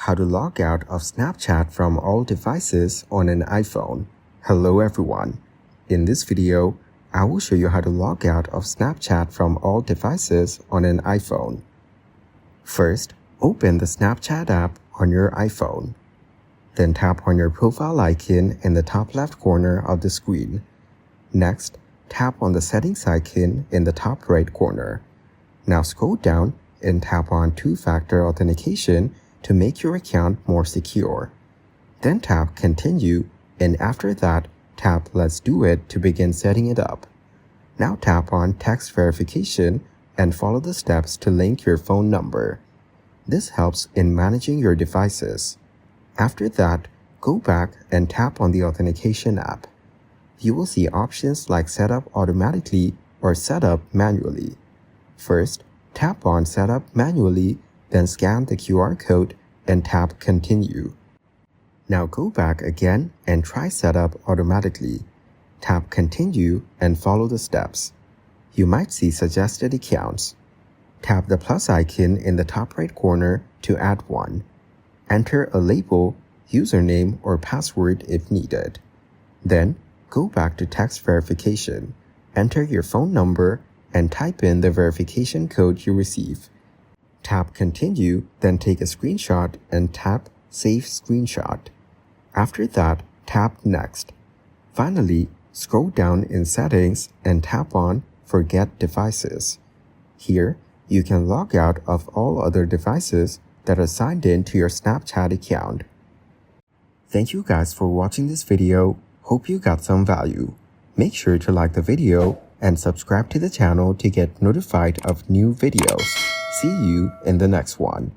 How to log out of Snapchat from all devices on an iPhone. Hello everyone. In this video, I will show you how to log out of Snapchat from all devices on an iPhone. First, open the Snapchat app on your iPhone. Then tap on your profile icon in the top left corner of the screen. Next, tap on the settings icon in the top right corner. Now scroll down and tap on two-factor authentication to make your account more secure. Then tap Continue, and after that, tap Let's Do It to begin setting it up. Now tap on Text Verification and follow the steps to link your phone number. This helps in managing your devices. After that, go back and tap on the authentication app. You will see options like Set up automatically or Set up manually. First, tap on Set up manually, then scan the QR code and tap Continue. Now go back again and try Set up automatically. Tap Continue and follow the steps. You might see suggested accounts. Tap the plus icon in the top right corner to add one. Enter a label, username, or password if needed. Then, go back to text verification. Enter your phone number and type in the verification code you receive. Tap Continue, then take a screenshot and tap Save Screenshot. After that, tap Next. Finally, scroll down in Settings and tap on Forget Devices. Here, you can log out of all other devices that are signed in to your Snapchat account. Thank you guys for watching this video. Hope you got some value. Make sure to like the video and subscribe to the channel to get notified of new videos. See you in the next one.